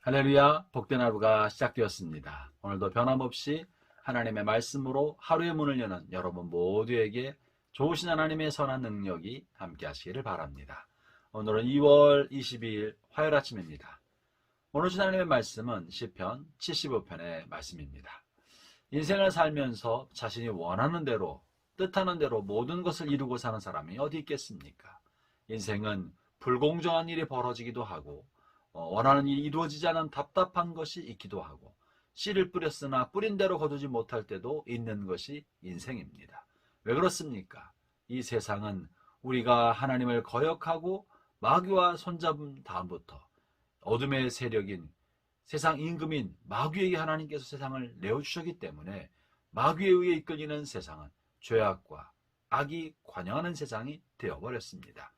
할렐루야, 복된 하루가 시작되었습니다. 오늘도 변함없이 하나님의 말씀으로 하루의 문을 여는 여러분 모두에게 좋으신 하나님의 선한 능력이 함께 하시기를 바랍니다. 오늘은 2월 22일 화요일 아침입니다. 오늘 주신 하나님의 말씀은 시편 75편의 말씀입니다. 인생을 살면서 자신이 원하는 대로, 뜻하는 대로 모든 것을 이루고 사는 사람이 어디 있겠습니까? 인생은 불공정한 일이 벌어지기도 하고 원하는 일이 이루어지지 않은 답답한 것이 있기도 하고 씨를 뿌렸으나 뿌린 대로 거두지 못할 때도 있는 것이 인생입니다. 왜 그렇습니까? 이 세상은 우리가 하나님을 거역하고 마귀와 손잡은 다음부터 어둠의 세력인 세상 임금인 마귀에게 하나님께서 세상을 내어주셨기 때문에 마귀에 의해 이끌리는 세상은 죄악과 악이 관영하는 세상이 되어버렸습니다.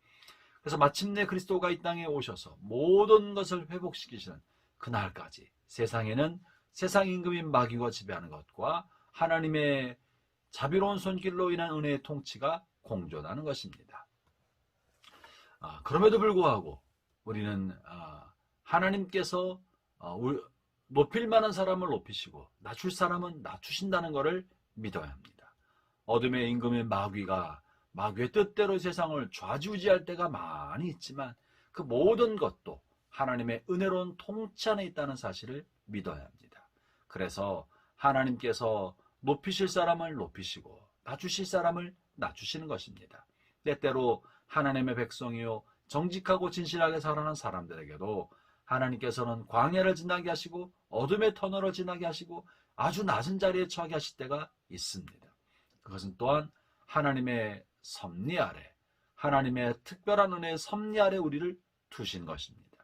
그래서 마침내 그리스도가 이 땅에 오셔서 모든 것을 회복시키시는 그날까지 세상에는 세상 임금인 마귀가 지배하는 것과 하나님의 자비로운 손길로 인한 은혜의 통치가 공존하는 것입니다. 그럼에도 불구하고 우리는 하나님께서 높일 만한 사람을 높이시고 낮출 사람은 낮추신다는 것을 믿어야 합니다. 어둠의 임금인 마귀의 뜻대로 세상을 좌지우지할 때가 많이 있지만 그 모든 것도 하나님의 은혜로운 통치 안에 있다는 사실을 믿어야 합니다. 그래서 하나님께서 높이실 사람을 높이시고 낮추실 사람을 낮추시는 것입니다. 때때로 하나님의 백성이요 정직하고 진실하게 살아가는 사람들에게도 하나님께서는 광야를 지나게 하시고 어둠의 터널을 지나게 하시고 아주 낮은 자리에 처하게 하실 때가 있습니다. 그것은 또한 하나님의 섭리 아래, 하나님의 특별한 은혜의 섭리 아래 우리를 두신 것입니다.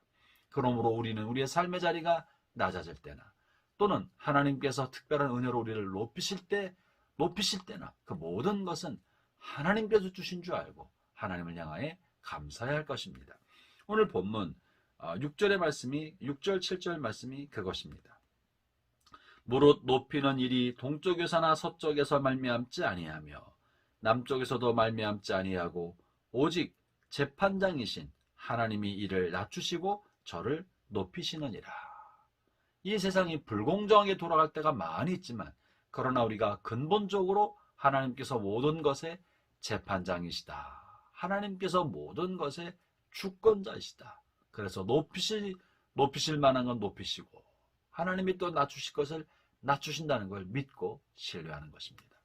그러므로 우리는 우리의 삶의 자리가 낮아질 때나 또는 하나님께서 특별한 은혜로 우리를 높이실 때나 그 모든 것은 하나님께서 주신 줄 알고 하나님을 향하여 감사해야 할 것입니다. 오늘 본문 6절 7절 말씀이 그것입니다. 무릇 높이는 일이 동쪽에서나 서쪽에서 말미암지 아니하며 남쪽에서도 말미암지 아니하고 오직 재판장이신 하나님이 이를 낮추시고 저를 높이시느니라. 이 세상이 불공정하게 돌아갈 때가 많이 있지만 그러나 우리가 근본적으로 하나님께서 모든 것의 재판장이시다. 하나님께서 모든 것의 주권자이시다. 그래서 높이실 만한 건 높이시고 하나님이 또 낮추실 것을 낮추신다는 걸 믿고 신뢰하는 것입니다.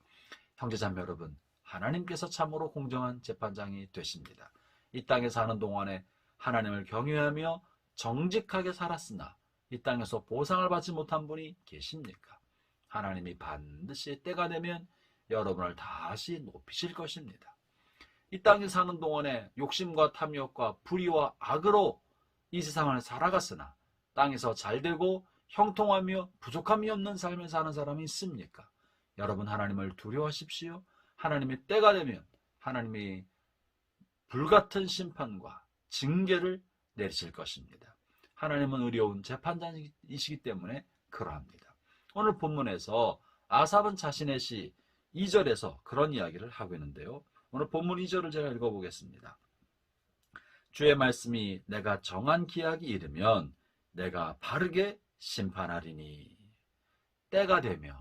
형제자매 여러분, 하나님께서 참으로 공정한 재판장이 되십니다. 이 땅에 사는 동안에 하나님을 경외하며 정직하게 살았으나 이 땅에서 보상을 받지 못한 분이 계십니까? 하나님이 반드시 때가 되면 여러분을 다시 높이실 것입니다. 이 땅에 사는 동안에 욕심과 탐욕과 불의와 악으로 이 세상을 살아갔으나 땅에서 잘되고 형통하며 부족함이 없는 삶을 사는 사람이 있습니까? 여러분, 하나님을 두려워하십시오. 하나님의 때가 되면 하나님이 불같은 심판과 징계를 내리실 것입니다. 하나님은 의로운 재판장이시기 때문에 그러합니다. 오늘 본문에서 아삽은 자신의 시 2절에서 그런 이야기를 하고 있는데요. 오늘 본문 2절을 제가 읽어보겠습니다. 주의 말씀이 내가 정한 기약이 이르면 내가 바르게 심판하리니. 때가 되면,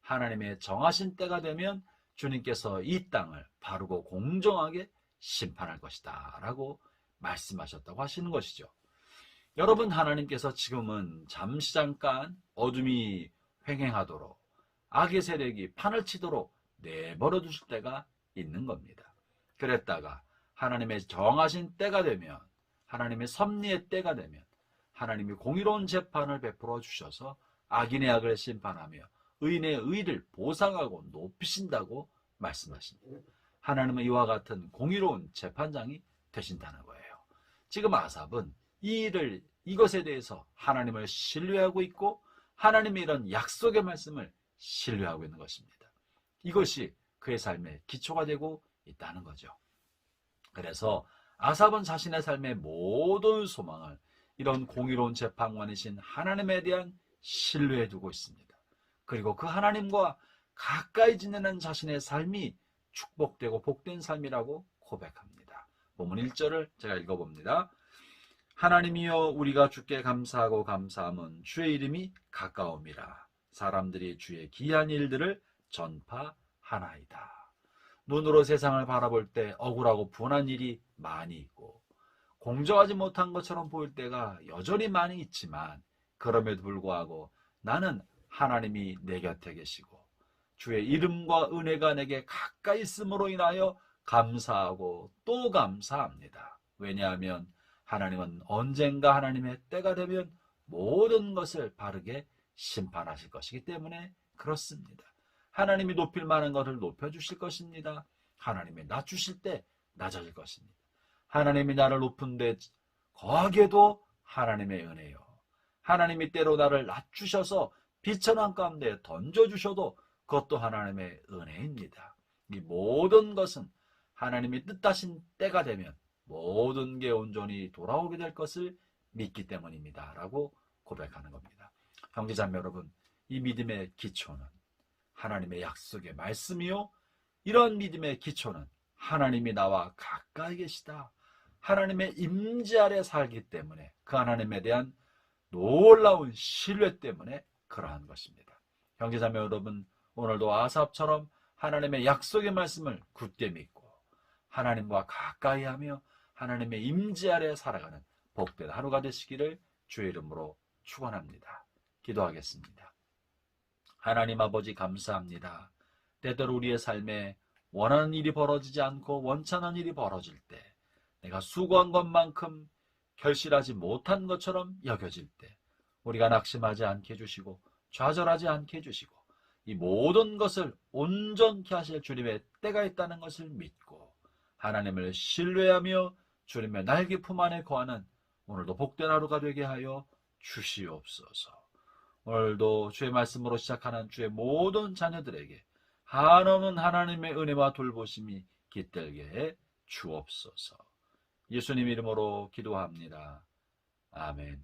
하나님의 정하신 때가 되면 주님께서 이 땅을 바르고 공정하게 심판할 것이다 라고 말씀하셨다고 하시는 것이죠. 여러분, 하나님께서 지금은 잠깐 어둠이 횡행하도록 악의 세력이 판을 치도록 내버려 두실 때가 있는 겁니다. 그랬다가 하나님의 정하신 때가 되면, 하나님의 섭리의 때가 되면 하나님이 공의로운 재판을 베풀어 주셔서 악인의 악을 심판하며 의인의 의를 보상하고 높이신다고 말씀하십니다. 하나님은 이와 같은 공의로운 재판장이 되신다는 거예요. 지금 아삽은 이것에 대해서 하나님을 신뢰하고 있고 하나님의 이런 약속의 말씀을 신뢰하고 있는 것입니다. 이것이 그의 삶의 기초가 되고 있다는 거죠. 그래서 아삽은 자신의 삶의 모든 소망을 이런 공의로운 재판관이신 하나님에 대한 신뢰에 두고 있습니다. 그리고 그 하나님과 가까이 지내는 자신의 삶이 축복되고 복된 삶이라고 고백합니다. 본문 1절을 제가 읽어봅니다. 하나님이여 우리가 주께 감사하고 감사함은 주의 이름이 가까움이라. 사람들이 주의 기이한 일들을 전파하나이다. 눈으로 세상을 바라볼 때 억울하고 분한 일이 많이 있고 공정하지 못한 것처럼 보일 때가 여전히 많이 있지만, 그럼에도 불구하고 나는 하나님이 내 곁에 계시고 주의 이름과 은혜가 내게 가까이 있음으로 인하여 감사하고 또 감사합니다. 왜냐하면 하나님은 언젠가 하나님의 때가 되면 모든 것을 바르게 심판하실 것이기 때문에 그렇습니다. 하나님이 높일 만한 것을 높여주실 것입니다. 하나님이 낮추실 때 낮아질 것입니다. 하나님이 나를 높은 데 거하게도 하나님의 은혜요. 하나님이 때로 나를 낮추셔서 비천한 가운데 던져주셔도 그것도 하나님의 은혜입니다. 이 모든 것은 하나님이 뜻하신 때가 되면 모든 게 온전히 돌아오게 될 것을 믿기 때문입니다. 라고 고백하는 겁니다. 형제자매 여러분, 이 믿음의 기초는 하나님의 약속의 말씀이요, 이런 믿음의 기초는 하나님이 나와 가까이 계시다, 하나님의 임재 아래 살기 때문에, 그 하나님에 대한 놀라운 신뢰 때문에 그러한 것입니다. 형제자매 여러분, 오늘도 아삽처럼 하나님의 약속의 말씀을 굳게 믿고 하나님과 가까이 하며 하나님의 임재 아래 살아가는 복된 하루가 되시기를 주의 이름으로 축원합니다. 기도하겠습니다. 하나님 아버지, 감사합니다. 때때로 우리의 삶에 원하는 일이 벌어지지 않고 원찮은 일이 벌어질 때, 내가 수고한 것만큼 결실하지 못한 것처럼 여겨질 때 우리가 낙심하지 않게 해주시고 좌절하지 않게 해주시고 이 모든 것을 온전케 하실 주님의 때가 있다는 것을 믿고 하나님을 신뢰하며 주님의 날개 품 안에 거하는 오늘도 복된 하루가 되게 하여 주시옵소서. 오늘도 주의 말씀으로 시작하는 주의 모든 자녀들에게 한없는 하나님의 은혜와 돌보심이 깃들게 해 주옵소서. 예수님 이름으로 기도합니다. 아멘.